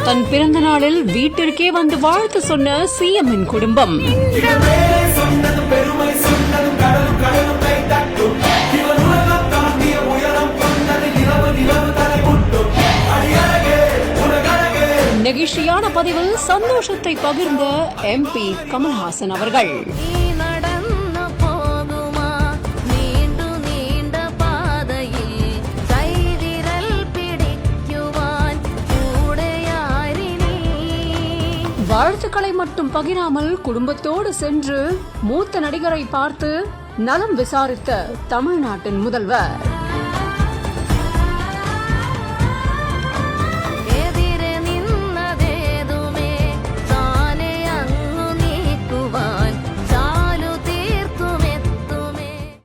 தன் பிறந்த நாளில் வீட்டிற்கே வந்து வாழ்த்து சொன்ன சிஎம்மின் குடும்பம். நெகிழ்ச்சியான பதிவில் சந்தோஷத்தை பகிர்ந்த MP கமல்ஹாசன் அவர்கள். வாழ்த்துக்களை மட்டும் பகிராமல் குடும்பத்தோடு சென்று மூத்த நடிகரை பார்த்து நலம் விசாரித்த தமிழ்நாட்டின் முதல்வர்.